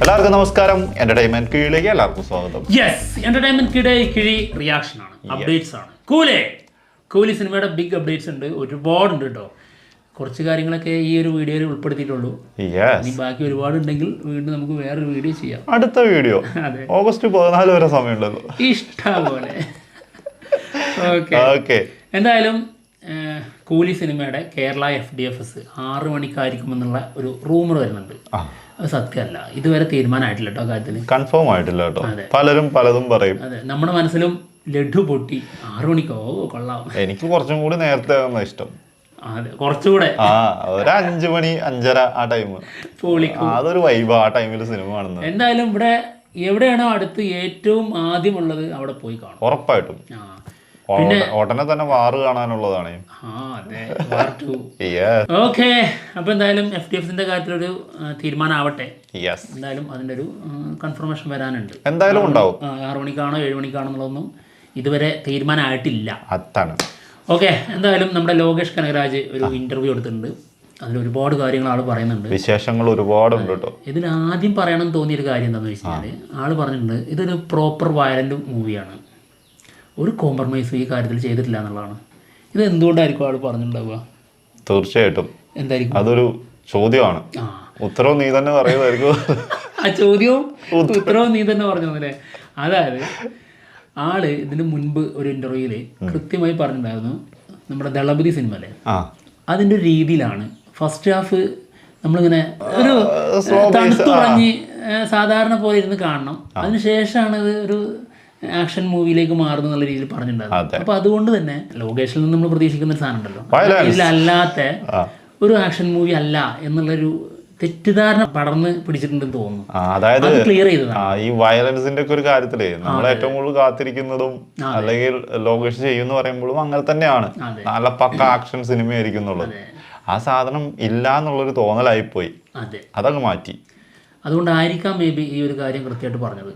എല്ലാവർക്കും നമസ്കാരം. എന്റർടൈൻമെന്റ് കീഴിലേക്ക് എല്ലാവർക്കും സ്വാഗതം. എന്റർടൈൻമെന്റ് കിഴി റിയാക്ഷൻ ആണ്, അപ്ഡേറ്റ്സ് ആണ്. കൂലി സിനിമയുടെ ബിഗ് അപ്ഡേറ്റ്സ് ഉണ്ട്, ഒരുപാടുണ്ട് കേട്ടോ. കുറച്ച് കാര്യങ്ങളൊക്കെ ഈ ഒരു വീഡിയോയിൽ ഉൾപ്പെടുത്തിയിട്ടുള്ളൂ. ഇനി ബാക്കി ഒരുപാട് ഉണ്ടെങ്കിൽ വീണ്ടും നമുക്ക് വേറൊരു വീഡിയോ ചെയ്യാം. അടുത്ത വീഡിയോ ഓഗസ്റ്റ് 14 വരെ സമയമുണ്ടല്ലോ, ഇഷ്ടംപോലെ. ഓക്കെ, എന്തായാലും കൂലി സിനിമയുടെ കേരള FDFS 6 മണിക്കായിരിക്കുമെന്നുള്ള ഒരു റൂമർ വരുന്നുണ്ട്. അത് സത്യമല്ല, ഇതുവരെ തീരുമാനമായിട്ടില്ല കേട്ടോ. കാര്യത്തിൽ കൺഫേം ആയിട്ടില്ല കേട്ടോ. പലരും പലതും പറയും. അതെ, നമ്മുടെ മനസ്സിലും ലഡു പൊട്ടി 6 മണിക്കോ കൊള്ളാം. എനിക്ക് കുറച്ചും കൂടി നേരത്തെ ഇഷ്ടം. അതെ, കുറച്ചുകൂടെ ഒരു 5 മണി 5:30 ആ ടൈം അതൊരു വൈബ്. ആ ടൈമിൽ സിനിമ കാണുന്നത് എന്തായാലും ഇവിടെ എവിടെയാണോ അടുത്ത് ഏറ്റവും ആദ്യമുള്ളത് അവിടെ പോയി കാണും ഉറപ്പായിട്ടും. ഓട്ടനെ തന്നെ വാറ് കാണാനുള്ളതാണ്. ഓക്കെ, അപ്പൊ എന്തായാലും FDFSന്റെ കാര്യത്തിലൊരു തീരുമാനം ആവട്ടെ. എന്തായാലും അതിന്റെ ഒരു കൺഫർമേഷൻ വരാനുണ്ട്. എന്തായാലും ഉണ്ടാവും. 6 മണിക്കാണോ 7 മണിക്കാണോ എന്നുള്ളതൊന്നും ഇതുവരെ തീരുമാനമായിട്ടില്ല. അതാണ്. ഓക്കെ, എന്തായാലും നമ്മുടെ ലോകേഷ് കനകരാജ് ഒരു ഇന്റർവ്യൂ എടുത്തിട്ടുണ്ട്. അതിൽ ഒരുപാട് കാര്യങ്ങൾ ആള് പറയുന്നുണ്ട്, വിശേഷങ്ങൾ ഒരുപാടുണ്ട് കേട്ടോ. ഇതിൽ ആദ്യം പറയണം തോന്നിയൊരു കാര്യം എന്താണെന്ന് വെച്ച് കഴിഞ്ഞാൽ ആള് പറഞ്ഞിട്ടുണ്ട് ഇതൊരു പ്രോപ്പർ വയലന്റ് മൂവിയാണ്, ഒരു കോംപ്രമൈസും ഈ കാര്യത്തിൽ ചെയ്തിട്ടില്ല എന്നുള്ളതാണ്. ഇത് എന്തുകൊണ്ടായിരിക്കും ആൾ പറഞ്ഞിട്ടുണ്ടാവുക? തീർച്ചയായിട്ടും എന്തായിരിക്കും? അതൊരു ചോദ്യമാണ്. ഉത്തരവും നീ തന്നെ പറയുന്നതായിരിക്കും. ആ ചോദ്യവും ഉത്തരവും നീ തന്നെ പറഞ്ഞു അല്ലേ. അതായത് ആള് ഇതിന് മുൻപ് ഒരു ഇന്റർവ്യൂവില് കൃത്യമായി പറഞ്ഞിട്ടുണ്ടായിരുന്നു, നമ്മുടെ ദളപതി സിനിമ അല്ലേ, അതിൻ്റെ ഒരു രീതിയിലാണ് ഫസ്റ്റ് ഹാഫ് നമ്മളിങ്ങനെ ഒരു തണുത്തുറങ്ങി സാധാരണ പോലെ ഇരുന്ന് കാണണം, അതിനുശേഷമാണ് ഇത് ഒരു ആക്ഷൻ മൂവിയിലേക്ക് മാറുന്നു എന്നുള്ള രീതിയിൽ പറഞ്ഞിട്ടുണ്ടായിരുന്നു. അപ്പൊ അതുകൊണ്ട് തന്നെ ലോകേഷിൽ നിന്ന് നമ്മൾ പ്രതീക്ഷിക്കുന്ന ഒരു സാധനം ഉണ്ടല്ലോ, ഇതിലല്ലാത്ത ഒരു ആക്ഷൻ മൂവി അല്ല എന്നുള്ളൊരു തെറ്റിദ്ധാരണ പടർന്ന് പിടിച്ചിട്ടുണ്ടെന്ന് തോന്നുന്നു. അതായത് ക്ലിയർ ചെയ്തതാണ്. ഈ വയലൻസിന്റെ ഒക്കെ ഒരു കാര്യത്തില് നമ്മൾ ഏറ്റവും കൂടുതൽ കാത്തിരിക്കുന്നതും അല്ലെങ്കിൽ ലോകേഷ് ചെയ്യുന്ന പറയുമ്പോഴും അങ്ങനെ തന്നെയാണ്, നല്ല പക്ക ആക്ഷൻ സിനിമയായിരിക്കും എന്നുള്ളത്. ആ സാധനം ഇല്ല എന്നുള്ളൊരു തോന്നലായിപ്പോയി, അതങ്ങ് മാറ്റി. അതുകൊണ്ടായിരിക്കാം മേ ബി ഈ ഒരു കാര്യം കൃത്യമായിട്ട് പറഞ്ഞത്.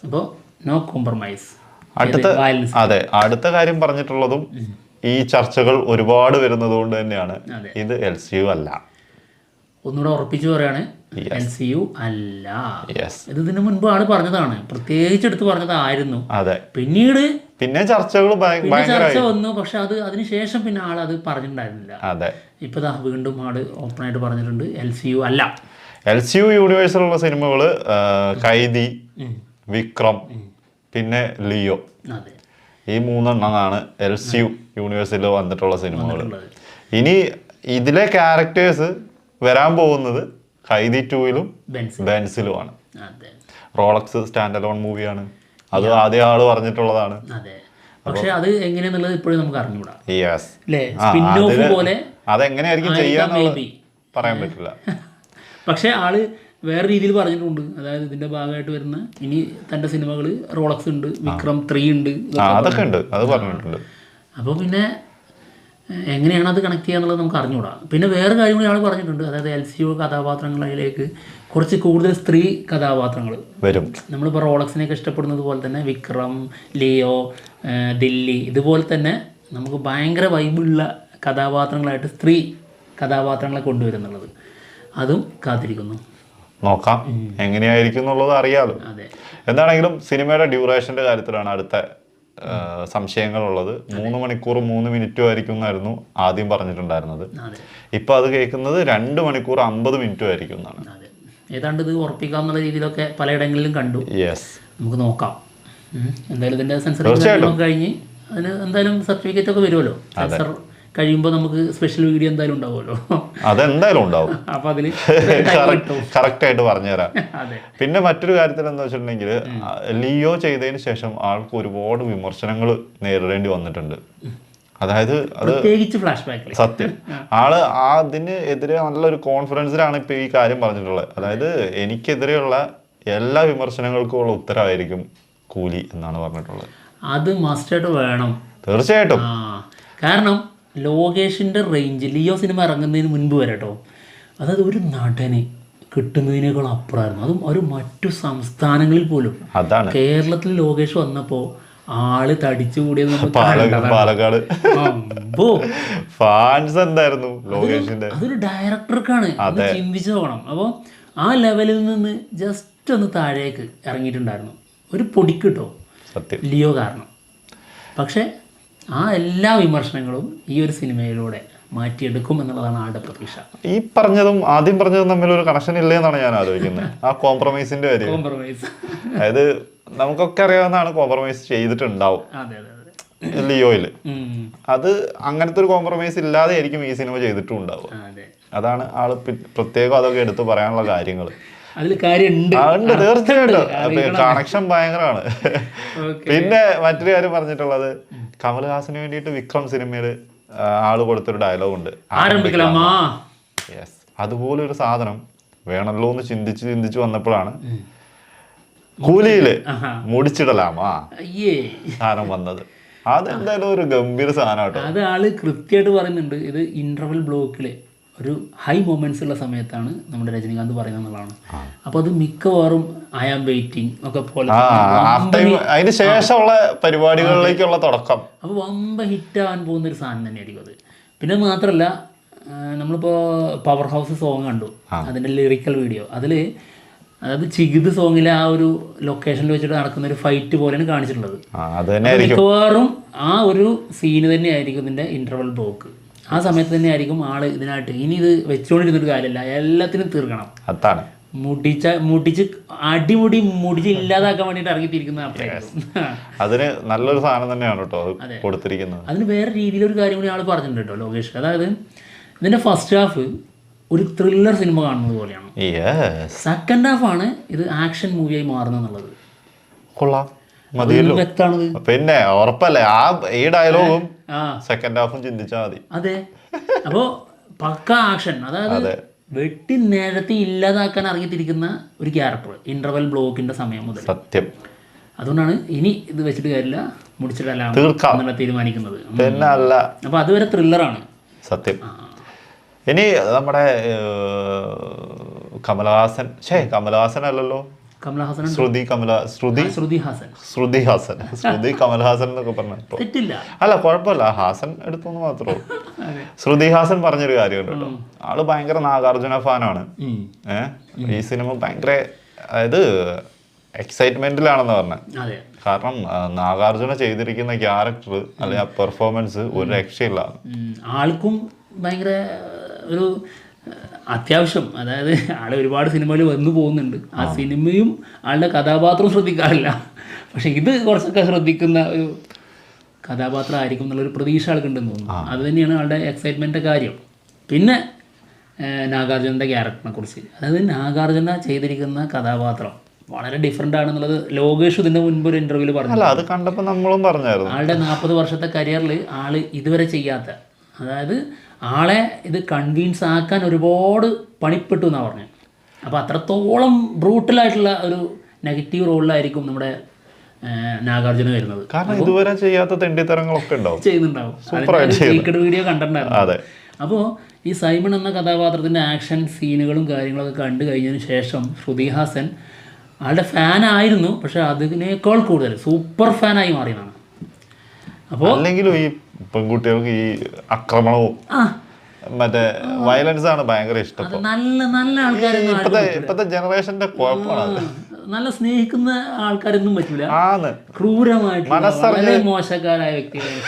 അപ്പോൾ നോ കോംപ്രമൈസ്. അടുത്ത കാര്യം പറഞ്ഞിട്ടുള്ളതും ഈ ചർച്ചകൾ ഒരുപാട് വരുന്നത് കൊണ്ട് തന്നെയാണ് ഇത് LCU അല്ല. ഒന്നുകൂടെ ഉറപ്പിച്ചു പറയാണ്, LCU അല്ല. ഇതിന് മുൻപ് ആള് പറഞ്ഞതാണ്, പ്രത്യേകിച്ച് എടുത്ത് പറഞ്ഞതായിരുന്നു. പിന്നെ ചർച്ചകൾ ചർച്ച വന്നു, പക്ഷെ അതിനുശേഷം പിന്നെ ആളത് പറഞ്ഞിട്ടുണ്ടായിരുന്നില്ല. ഇപ്പൊ വീണ്ടും ആള് ഓപ്പൺ ആയിട്ട് പറഞ്ഞിട്ടുണ്ട് LCU അല്ല. LCU യൂണിവേഴ്സിലുള്ള സിനിമകള് കൈദി, വിക്രം, പിന്നെ ലിയോ, ഈ 3 എണ്ണമാണ് LCU യൂണിവേഴ്സിൽ വന്നിട്ടുള്ള സിനിമകൾ. ഇനി ഇതിലെ ക്യാരക്ടേഴ്സ് വരാൻ പോകുന്നത് കൈദി 2-ലും ബെൻസിലുമാണ്. റോളക്സ് സ്റ്റാൻഡ് അലോൺ മൂവിയാണ്, അത് ആദ്യം ആള് പറഞ്ഞിട്ടുള്ളതാണ്. പക്ഷെ അത് എങ്ങനെയാന്നുള്ളത് ഇപ്പോഴും നമുക്ക് അറിഞ്ഞൂടാ. അതെങ്ങനെയായിരിക്കും ചെയ്യാന്നുള്ളത് പറയാൻ പറ്റില്ല. പക്ഷെ ആള് വേറെ രീതിയിൽ പറഞ്ഞിട്ടുണ്ട്. അതായത് ഇതിന്റെ ഭാഗമായിട്ട് വരുന്ന ഇനി തന്റെ സിനിമകൾ റോളക്സ് ഉണ്ട്, വിക്രം 3 ഉണ്ട്, അതൊക്കെ ഉണ്ട്, അത് പറഞ്ഞിട്ടുണ്ട്. അപ്പോൾ പിന്നെ എങ്ങനെയാണ് അത് കണക്ട് ചെയ്യാന്നുള്ളത് നമുക്ക് അറിഞ്ഞൂടാ. പിന്നെ വേറെ കാര്യം കൂടി ആൾ പറഞ്ഞിട്ടുണ്ട്, അതായത് LCU കഥാപാത്രങ്ങളിലേക്ക് കുറച്ച് കൂടുതൽ സ്ത്രീ കഥാപാത്രങ്ങൾ വരും. നമ്മളിപ്പോൾ റോളക്സിനെയൊക്കെ ഇഷ്ടപ്പെടുന്നത് പോലെ തന്നെ വിക്രം, ലിയോ, ദില്ലി, ഇതുപോലെ തന്നെ നമുക്ക് ഭയങ്കര വൈബുള്ള കഥാപാത്രങ്ങളായിട്ട് സ്ത്രീ കഥാപാത്രങ്ങളെ കൊണ്ടുവരുന്നുള്ളത്, അതും കാത്തിരിക്കുന്നു. നോക്കാം എങ്ങനെയായിരിക്കും എന്നുള്ളത് അറിയാലോ. എന്താണെങ്കിലും സിനിമയുടെ ഡ്യൂറേഷന്റെ കാര്യത്തിലാണ് അടുത്ത സംശയങ്ങളുള്ളത്. 3 മണിക്കൂർ 3 മിനിറ്റും ആയിരിക്കും എന്നായിരുന്നു ആദ്യം പറഞ്ഞിട്ടുണ്ടായിരുന്നത്. ഇപ്പൊ അത് കേൾക്കുന്നത് 2 മണിക്കൂർ 50 മിനിറ്റും ആയിരിക്കും എന്നാണ്. ഏതാണ്ട് ഇത് ഉറപ്പിക്കാവുന്ന രീതിയിലൊക്കെ പലയിടങ്ങളിലും കണ്ടു. നമുക്ക് നോക്കാം. എന്തായാലും ഇതിന്റെ സെൻസർ കഴിഞ്ഞ് അതിന് എന്തായാലും സർട്ടിഫിക്കറ്റ് ഒക്കെ വരുമല്ലോ. സെൻസർ കഴിയുമ്പോൾ നമുക്ക് സ്പെഷ്യൽ വീഡിയോ എന്തായാലും ഉണ്ടാവുമല്ലോ. അതെന്തായാലും ഉണ്ടാവും. അപ്പൊ അതില് കറക്റ്റ് ആയിട്ട് പറഞ്ഞുതരാം. പിന്നെ മറ്റൊരു കാര്യത്തിൽ എന്താ വെച്ചിട്ടുണ്ടെങ്കിൽ ലിയോ ചെയ്തതിന് ശേഷം ആൾക്ക് ഒരുപാട് വിമർശനങ്ങൾ നേരിടേണ്ടി വന്നിട്ടുണ്ട്. അതായത് അത് സത്യം ആള് അതിന് എതിരെ നല്ലൊരു കോൺഫിഡൻസിലാണ് ഇപ്പൊ ഈ കാര്യം പറഞ്ഞിട്ടുള്ളത്. അതായത് എനിക്കെതിരെയുള്ള എല്ലാ വിമർശനങ്ങൾക്കും ഉള്ള ഉത്തരവായിരിക്കും കൂലി എന്നാണ് പറഞ്ഞിട്ടുള്ളത്. അത് മസ്റ്റായിട്ട് വേണം, തീർച്ചയായിട്ടും. കാരണം ലോകേഷിൻ്റെ റേഞ്ച് ലിയോ സിനിമ ഇറങ്ങുന്നതിന് മുൻപ് വരെ കേട്ടോ, അതായത് ഒരു നടനെ കിട്ടുന്നതിനേക്കാൾ അപ്പുറമായിരുന്നു. അതും ഒരു മറ്റു സംസ്ഥാനങ്ങളിൽ പോലും. കേരളത്തിൽ ലോകേഷ് വന്നപ്പോൾ ആള് തടിച്ചു കൂടിയത് പാലക്കാട് ഫാൻസ് എന്തായിരുന്നു ലോകേഷിന്റെ. അതൊരു ഡയറക്ടർക്കാണ് ചിന്തിച്ചു പോകണം. അപ്പോൾ ആ ലെവലിൽ നിന്ന് ജസ്റ്റ് ജസ്റ്റ് ഒന്ന് താഴേക്ക് ഇറങ്ങിയിട്ടുണ്ടായിരുന്നു, ഒരു പൊടിക്ക് കേട്ടോ, സത്യം. ലിയോ കാരണം. പക്ഷേ ആ എല്ലാ വിമർശനങ്ങളും ഈ ഒരു സിനിമയിലൂടെ മാറ്റിയെടുക്കും എന്നുള്ളതാണ് ആളുടെ പ്രതീക്ഷ. ഈ പറഞ്ഞതും ആദ്യം പറഞ്ഞതും തമ്മിൽ ഒരു കണക്ഷൻ ഇല്ലേ എന്നാണ് ഞാൻ ആലോചിക്കുന്നത്. ആ കോംപ്രമൈസിന്റെ കാര്യം. കോംപ്രമൈസ്, അതായത് നമുക്കൊക്കെ അറിയാവുന്നതാണ് കോംപ്രമൈസ് ചെയ്തിട്ടുണ്ടാവും അതെ അതെ അതെ, ലിയോയില്. അത് അങ്ങനത്തെ ഒരു കോംപ്രമൈസ് ഇല്ലാതെ ആയിരിക്കും ഈ സിനിമ ചെയ്തിട്ടും ഉണ്ടാവുക. അതാണ് ആള് പ്രത്യേകം അതൊക്കെ എടുത്ത് പറയാനുള്ള കാര്യങ്ങൾ. അതിൽ കാര്യമുണ്ട്, തീർച്ചയായിട്ടും കണക്ഷൻ ഭയങ്കരമാണ്. പിന്നെ മറ്റൊരു കാര്യം പറഞ്ഞിട്ടുള്ളത്, കമൽഹാസന് വേണ്ടിയിട്ട് വിക്രം സിനിമയില് ആള് കൊടുത്തൊരു ഡയലോഗ് ഉണ്ട്, ആരംഭിക്കലാമാ. യെസ്, അതുപോലെ ഒരു സാധനം വേണമല്ലോ എന്ന് ചിന്തിച്ച് വന്നപ്പോഴാണ് കൂലിയില് മുടിച്ചിടലാമാ സാധനം വന്നത്. അതെന്തായാലും ഒരു ഗംഭീര സാധനം കേട്ടോ. അത് ആള് കൃത്യമായിട്ട് പറയുന്നുണ്ട്. ഇത് ഇന്റർവെൽ ബ്ലോക്കില് ഒരു ഹൈ മൊമെന്റ്സ് ഉള്ള സമയത്താണ് നമ്മുടെ രജനീകാന്ത് പറയുന്നത് എന്നുള്ളതാണ്. അപ്പൊ അത് മിക്കവാറും ഐ ആം വെയിറ്റിംഗ് ഒക്കെ പോലെ അതിന് ശേഷമുള്ള പരിപാടികളിലേക്കുള്ള തുടക്കം. അപ്പോൾ വമ്പ ഹിറ്റാവാൻ പോകുന്ന ഒരു സാധനം തന്നെയായിരിക്കും അത്. പിന്നെ മാത്രമല്ല, നമ്മളിപ്പോൾ പവർ ഹൗസ് സോങ് കണ്ടു, അതിൻ്റെ ലിറിക്കൽ വീഡിയോ. അതായത് ചികിത് സോങ്ങിലെ ആ ഒരു ലൊക്കേഷനിൽ വെച്ചിട്ട് നടക്കുന്ന ഒരു ഫൈറ്റ് പോലെയാണ് കാണിച്ചിട്ടുള്ളത്. മിക്കവാറും ആ ഒരു സീന് തന്നെയായിരിക്കും ഇതിൻ്റെ ഇന്റർവെൽ ബ്ലോക്ക്. ആ സമയത്ത് തന്നെ ആയിരിക്കും ആള് ഇതിനായിട്ട് ഇനി ഇത് വെച്ചുകൊണ്ടിരുന്നൊരു കാര്യമല്ല, എല്ലാത്തിനും തീർക്കണം, അതാണ് മുടിച്ച് അടിമുടി മുടിച്ച് ഇല്ലാതാക്കാൻ വേണ്ടിയിട്ട് ഇറങ്ങിത്തിരിക്കുന്ന അതിന് നല്ലൊരു സാധനം തന്നെയാണ് കേട്ടോ കൊടുത്തിരിക്കുന്നത്. അതിന് വേറെ രീതിയിലൊരു കാര്യം കൂടി ആള് പറഞ്ഞിട്ടുണ്ട് കേട്ടോ ലോകേഷ്. അതായത് ഇതിന്റെ ഫസ്റ്റ് ഹാഫ് ഒരു ത്രില്ലർ സിനിമ കാണുന്നത് പോലെയാണ്, സെക്കൻഡ് ഹാഫ് ആണ് ഇത് ആക്ഷൻ മൂവിയായി മാറുന്നത്. കൊള്ളാം, വ്യക്തമാണ്. പിന്നെ ഉറപ്പല്ലേ ഈ ഡയലോഗും സെക്കൻഡ് ഹാഫും ചിന്തിച്ചാൽ മതി. അതെ, അപ്പോ പക്ക ആക്ഷൻ, അതായത് വെട്ടി നേരത്തെ ഇല്ലാതാക്കാൻ ഇറങ്ങിത്തിരിക്കുന്ന ഒരു ക്യാരക്ടർ ഇന്റർവെൽ ബ്ലോക്കിന്റെ സമയം മുതൽ. സത്യം. അതുകൊണ്ടാണ് ഇനി ഇത് വെച്ചിട്ട് കാര്യമില്ല, മുടിച്ചിട്ടല്ല എന്നുള്ള തീരുമാനിക്കുന്നത്. അപ്പൊ അതുവരെ ത്രില്ലറാണ്. സത്യം. ഇനി നമ്മുടെ കമൽഹാസൻ അല്ലല്ലോ, ശ്രുതി കമൽഹാസൻ എന്നൊക്കെ പറഞ്ഞപ്പോ അല്ല കുഴപ്പമില്ല, ഹാസൻ എടുത്തെന്ന് മാത്രമേ ഉള്ളൂ. ശ്രുതി ഹാസൻ പറഞ്ഞൊരു കാര്യമുണ്ട് കേട്ടോ. ആള് ഭയങ്കര നാഗാർജുന ഫാനാണ്. ഈ സിനിമ ഭയങ്കര, അതായത് എക്സൈറ്റ്മെന്റിലാണെന്ന് പറഞ്ഞത്. കാരണം നാഗാർജുന ചെയ്തിരിക്കുന്ന ക്യാരക്ടർ അല്ലെങ്കിൽ ആ പെർഫോമൻസ് ഒരു രക്ഷയില്ല. ആൾക്കും ഭയങ്കര ഒരു അത്യാവശ്യം, അതായത് ആളെ ഒരുപാട് സിനിമയിൽ വന്നു പോകുന്നുണ്ട്. ആ സിനിമയും ആളുടെ കഥാപാത്രവും ശ്രദ്ധിക്കാറില്ല. പക്ഷെ ഇത് കുറച്ചൊക്കെ ശ്രദ്ധിക്കുന്ന ഒരു കഥാപാത്രം ആയിരിക്കും എന്നുള്ളൊരു പ്രതീക്ഷ ആൾക്കുണ്ടെന്ന് തോന്നുന്നു. അത് തന്നെയാണ് ആളുടെ എക്സൈറ്റ്മെൻറ്റിൻ്റെ കാര്യം. പിന്നെ നാഗാർജുനൻ്റെ ക്യാരക്ടറിനെ കുറിച്ച്, അതായത് നാഗാർജുന ചെയ്തിരിക്കുന്ന കഥാപാത്രം വളരെ ഡിഫറെൻ്റ് ആണെന്നുള്ളത് ലോകേഷ് ഇതിൻ്റെ മുൻപ് ഒരു ഇൻ്റർവ്യൂവിൽ പറഞ്ഞു. അത് കണ്ടപ്പോൾ നമ്മളും പറഞ്ഞായിരുന്നു, ആളുടെ 40 വർഷത്തെ കരിയറിൽ ആൾ ഇതുവരെ ചെയ്യാത്ത, അതായത് ആളെ ഇത് കൺവീൻസ് ആക്കാൻ ഒരുപാട് പണിപ്പെട്ടു എന്നാണ് പറഞ്ഞത്. അപ്പോൾ അത്രത്തോളം ബ്രൂട്ടലായിട്ടുള്ള ഒരു നെഗറ്റീവ് റോളിലായിരിക്കും നമ്മുടെ നാഗാർജുന വരുന്നത്. കാരണം ഇതുവരെ ചെയ്യാത്ത തെണ്ടിത്തരങ്ങളൊക്കെ ചെയ്യുന്നുണ്ടാവും. സീക്രട്ട് വീഡിയോ കണ്ടിട്ടുണ്ടായിരുന്നു. അപ്പോൾ ഈ സൈമൺ എന്ന കഥാപാത്രത്തിൻ്റെ ആക്ഷൻ സീനുകളും കാര്യങ്ങളൊക്കെ കണ്ടു കഴിഞ്ഞതിന് ശേഷം ശ്രുതി ഹാസൻ ആളുടെ ഫാനായിരുന്നു, പക്ഷെ അതിനേക്കാൾ കൂടുതൽ സൂപ്പർ ഫാനായി മാറിയതാണ്. അപ്പോൾ അല്ലെങ്കിലും ഈ പെൺകുട്ടികൾക്ക് ഈ ആക്രമണവും മറ്റേ വയലൻസ് ആണ് ഭയങ്കര ഇഷ്ടം. നല്ല ആൾക്കാരൊന്നും ഇപ്പത്തെ ജനറേഷന്റെ കുഴപ്പമാണ്. നല്ല സ്നേഹിക്കുന്ന ആൾക്കാരൊന്നും പറ്റൂല, ക്രൂരമായിട്ട് മോശക്കാരായ വ്യക്തികളെ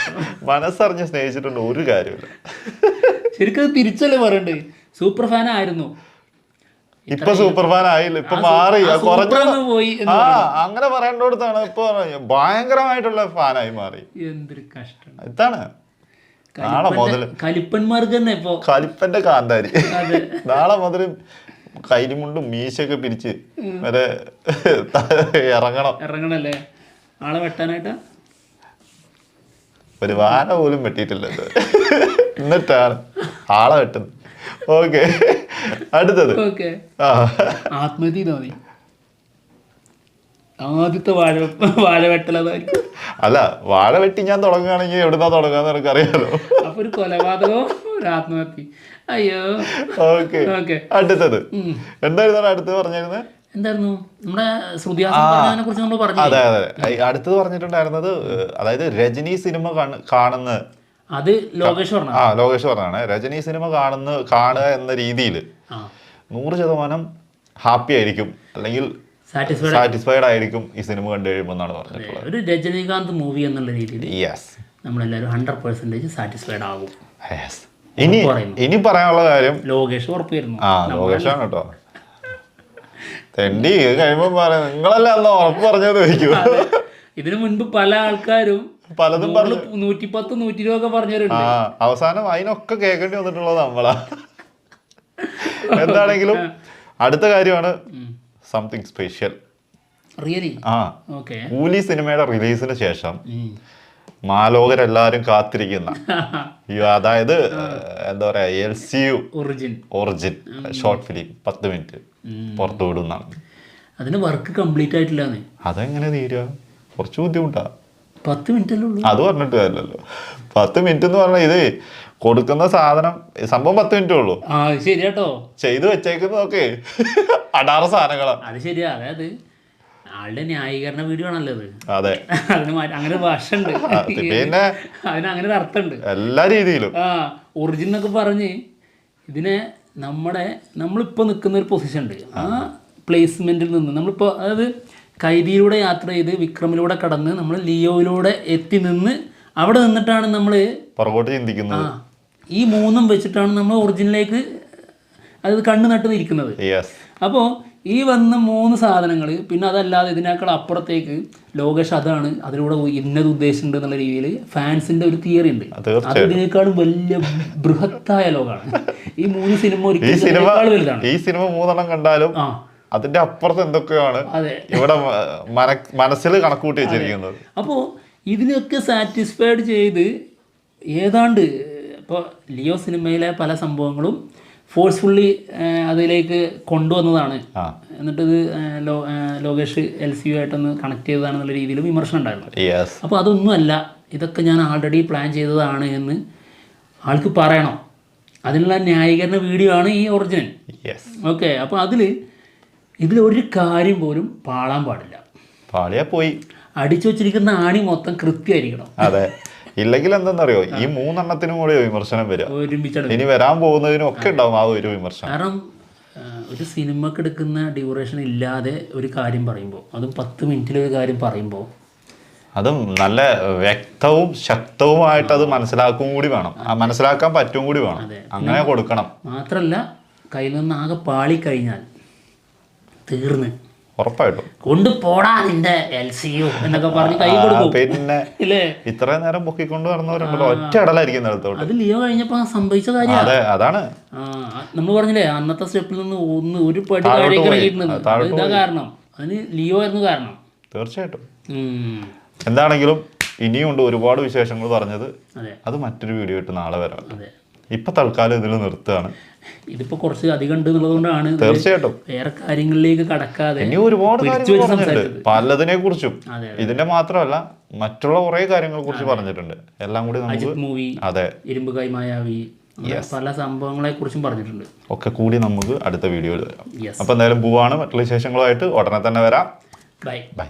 മനസ്സറിഞ്ഞ് സ്നേഹിച്ചിട്ടുണ്ട് ഒരു കാര്യമില്ല. ശരിക്കും തിരിച്ചല്ലേ പറയണ്ടേ, സൂപ്പർ ഫാൻ ആയിരുന്നു, ഇപ്പൊ സൂപ്പർ ഫാൻ ആയില്ല, ഇപ്പൊ മാറി പോയി. അങ്ങനെ പറയേണ്ടടുത്താണ് ഇപ്പൊ ഭയങ്കരമായിട്ടുള്ള ഫാനായി മാറി. എന്തൊരു കഷ്ടം. ഇതാണ് നാളെ മുതൽ കലിപ്പന്മാർക്ക് തന്നെ ഇപ്പൊ കലിപ്പന്റെ കാന്താരി. നാളെ മുതൽ കൈരിമുണ്ടും മീശയൊക്കെ പിരിച്ച് വരെ ഇറങ്ങണല്ലേ ആളെ വെട്ടാനായിട്ടാ. ഒരു വാന പോലും വെട്ടിയിട്ടില്ല എന്നിട്ടാണ് ആളെ വെട്ടുന്നത്. ഓക്കെ, അടുത്തത് ആത്മഹത്യ തോന്നി. ആദ്യത്തെ വാഴ വെട്ടലതായിരിക്കും. അല്ല, വാഴ വെട്ടി ഞാൻ തുടങ്ങുകയാണെങ്കിൽ എവിടുന്നാ തുടങ്ങാന്ന് എനിക്ക് അറിയാലോ. അപ്പൊ ഒരു കൊലപാതകവും ഒരു ആത്മഹത്യ. അയ്യോ. ഓക്കെ, അടുത്തത് എന്തായിരുന്നു? അടുത്തത് പറഞ്ഞിരുന്നത് എന്തായിരുന്നു? നമ്മുടെ ശ്രുതിഹാസനെ കുറിച്ച് നമ്മൾ പറഞ്ഞു. അതെ, അടുത്തത് പറഞ്ഞിട്ടുണ്ടായിരുന്നത്, അതായത് രജനി സിനിമ കാണുന്ന, അത് ലോകേഷ് പറഞ്ഞാണ്. രജനി സിനിമ കാണുക എന്ന രീതിയിൽ 100% ഹാപ്പി ആയിരിക്കും, അല്ലെങ്കിൽ സാറ്റിസ്ഫൈഡ് ആയിരിക്കും ഈ സിനിമ കണ്ടു കഴിയുമ്പോൾ എന്നാണ് പറഞ്ഞിട്ടുള്ളത്. ഒരു രജനീകാന്ത് മൂവി എന്നുള്ള രീതിയിൽ യെസ്, നമ്മളെല്ലാവരും 100% സാറ്റിസ്ഫൈഡ് ആകും. ഇനി പറയാനുള്ള കാര്യം ലോകേഷ് ഉറപ്പ് വരുന്നു. ലോകേഷാണ് കേട്ടോ. തെണ്ടി കഴിയുമ്പോ നിങ്ങളല്ലേ അന്ന് ഉറപ്പ് പറഞ്ഞത് ചോദിക്കൂ. ഇതിനു മുൻപ് പല ആൾക്കാരും പലതും 110, 120 ഒക്കെ പറഞ്ഞവരുണ്ട്. അവസാനം അതിനൊക്കെ കേൾക്കേണ്ടി വന്നിട്ടുള്ളത് നമ്മളാ. എന്താണെങ്കിലും അടുത്ത കാര്യമാണ് സംതിങ് സ്പെഷ്യൽ. റിയലി? കൂലി സിനിമയുടെ റിലീസിന് ശേഷം മാലോകരെല്ലാരും കാത്തിരിക്കുന്ന അതായത് എന്താ പറയാ LCU origin short film 10 minute പുറത്തു വിടുന്നതാണ്. അതിന് വർക്ക് കംപ്ലീറ്റ് ആയിട്ടില്ല. അതെങ്ങനെ തീരുക? കുറച്ച് ബുദ്ധിമുട്ടാ. 10 മിനിറ്റ് അത് പറഞ്ഞിട്ട് കാര്യമല്ലോ. 10 മിനിറ്റ് എന്ന് പറഞ്ഞാൽ ഇത് കൊടുക്കുന്ന സാധനം സംഭവം 10 മിനിറ്റേ ഉള്ളൂ. ശരിയാട്ടോ. ചെയ്ത് വെച്ചേക്കുന്നതൊക്കെ അടാറ് സാധനങ്ങളാ. അത് ശരിയാ. അതായത് ആളുടെ ന്യായീകരണ വീഡിയോ ആണല്ലോ അത്. അതെ, അതിന് അങ്ങനെ ഭാഷ ഉണ്ട്, പിന്നെ അതിന് അങ്ങനെ ഒരു അർത്ഥമുണ്ട് എല്ലാ രീതിയിലും. ഒറിജിൻ എന്നൊക്കെ പറഞ്ഞ് ഇതിനെ നമ്മളിപ്പോൾ നിൽക്കുന്ന ഒരു പൊസിഷൻ ഉണ്ട്. ആ പ്ലേസ്മെന്റിൽ നിന്ന് നമ്മളിപ്പോൾ അതായത് കൈദിയിലൂടെ യാത്ര ചെയ്ത് വിക്രമിലൂടെ കടന്ന് നമ്മൾ ലിയോയിലൂടെ എത്തി നിന്ന് അവിടെ നിന്നിട്ടാണ് നമ്മൾ പുറകോട്ട് ചിന്തിക്കുന്നത്. ഈ മൂന്നും വെച്ചിട്ടാണ് നമ്മൾ ഒറിജിനിലേക്ക് അത് കണ്ണു നട്ടുന്നിരിക്കുന്നത്. അപ്പോൾ ഈ വന്ന 3 സാധനങ്ങൾ പിന്നെ അതല്ലാതെ ഇതിനേക്കാൾ അപ്പുറത്തേക്ക് ലോകേഷ് അതാണ് അതിലൂടെ ഇന്നത് ഉദ്ദേശിച്ചിട്ടുണ്ട് എന്നുള്ള രീതിയിൽ ഫാൻസിന്റെ ഒരു തിയറി ഉണ്ട്. അത് ഇതിനേക്കാളും വലിയ ബൃഹത്തായ ലോകമാണ് ഈ 3 സിനിമ. വലുതാണ് ഈ സിനിമ 3 കണ്ടാലും അതിന്റെ അപ്പുറത്ത് എന്തൊക്കെയാണ് ഇവിടെ മനസ്സിൽ കണക്കൂട്ടി വെച്ചിരിക്കുന്നത്. അപ്പോൾ ഇതിനൊക്കെ സാറ്റിസ്ഫൈഡ് ചെയ്ത് ഏതാണ്ട് ഇപ്പോൾ ലിയോ സിനിമയിലെ പല സംഭവങ്ങളും ഫോഴ്സ്ഫുള്ളി അതിലേക്ക് കൊണ്ടുവന്നതാണ്. എന്നിട്ടിത് ലോകേഷ് LCU ആയിട്ടൊന്ന് കണക്ട് ചെയ്തതാണെന്നുള്ള രീതിയിൽ വിമർശനം ഉണ്ടായിരുന്നു. അപ്പോൾ അതൊന്നുമല്ല, ഇതൊക്കെ ഞാൻ ആൾറെഡി പ്ലാൻ ചെയ്തതാണ് എന്ന് ആൾക്ക് പറയണം. അതിനുള്ള ന്യായീകരണ വീഡിയോ ആണ് ഈ ഒറിജിനൽ. ഓക്കെ, അപ്പോൾ ഇതിലൊരു കാര്യം പോലും പാളാൻ പാടില്ല. പാളിയാ പോയി. അടിച്ചു വെച്ചിരിക്കുന്ന ആണി മൊത്തം കൃത്യമായിരിക്കണം. അതെ, ഇല്ലെങ്കിൽ എന്താണെന്നറിയോ, ഈ 3 കൂടി വിമർശനം വരും. ഇനി വരാൻ പോകുന്നതിനും ഒക്കെ ഉണ്ടാവും ആ ഒരു വിമർശനം. കാരണം ഒരു സിനിമക്ക് എടുക്കുന്ന ഡ്യൂറേഷൻ ഇല്ലാതെ ഒരു കാര്യം പറയുമ്പോൾ, അതും 10 മിനിറ്റിലൊരു കാര്യം പറയുമ്പോൾ, അതും നല്ല വ്യക്തവും ശക്തവുമായിട്ട് അത് മനസ്സിലാക്കും കൂടി വേണം, മനസ്സിലാക്കാൻ പറ്റും കൂടി വേണം. അങ്ങനെ കൊടുക്കണം. മാത്രല്ല കയ്യിൽ നിന്ന് ആകെ പാളി കഴിഞ്ഞാൽ തീർന്ന് ഉറപ്പായിട്ടും കൊണ്ടുപോടാ നിന്റെ LCU എന്നൊക്കെ പറഞ്ഞ് കൈ കൊടുക്കും. പിന്നെ ഇത്രയും നേരം പൊക്കിക്കൊണ്ട് നടന്നവരുണ്ടല്ലോ, ഒറ്റ ഇടലായിരിക്കും നിലത്തോട്ട്. അത് ലിയോ കഴിഞ്ഞപ്പോ സംഭവിച്ച കാര്യം. അതാണ് നമ്മൾ പറഞ്ഞില്ലേ, അന്നത്തെ സ്റ്റെപ്പിൽ നിന്ന് ഒരു പടി താഴേക്ക് ഇറങ്ങിയിരുന്നത്. ഇതാ കാരണം, അതിന് ലിയോ ആയിരുന്നു കാരണം. തീർച്ചയായിട്ടും. എന്താണെങ്കിലും ഇനിയുണ്ട് ഒരുപാട് വിശേഷങ്ങൾ പറഞ്ഞത്. അത് മറ്റൊരു വീഡിയോ ഇട്ട് നാളെ വരാം. ഇപ്പൊ തൽക്കാലം ഇതിൽ നിർത്തുകയാണ്. ഇതിപ്പോ കുറച്ച് അധികം ഉണ്ട് എന്നുള്ളതുകൊണ്ടാണ് തീർച്ചയായിട്ടും വേറെ കാര്യങ്ങളിലേക്ക് കടക്കാതെ ഇനി ഒരുപാട് പലതിനെ കുറിച്ചും. ഇതിന്റെ മാത്രമല്ല മറ്റുള്ള കുറെ കാര്യങ്ങളെ കുറിച്ച് പറഞ്ഞിട്ടുണ്ട്. എല്ലാം കൂടി അജിത് മൂവി, ഇരുമ്പ് കൈ മായാവി, പല സംഭവങ്ങളെ കുറിച്ചും പറഞ്ഞിട്ടുണ്ട്. ഒക്കെ കൂടി നമുക്ക് അടുത്ത വീഡിയോയിൽ വരാം. അപ്പൊ എന്തായാലും പോവാണ്. മറ്റുള്ള വിശേഷങ്ങളുമായിട്ട് ഉടനെ തന്നെ വരാം. ബൈ.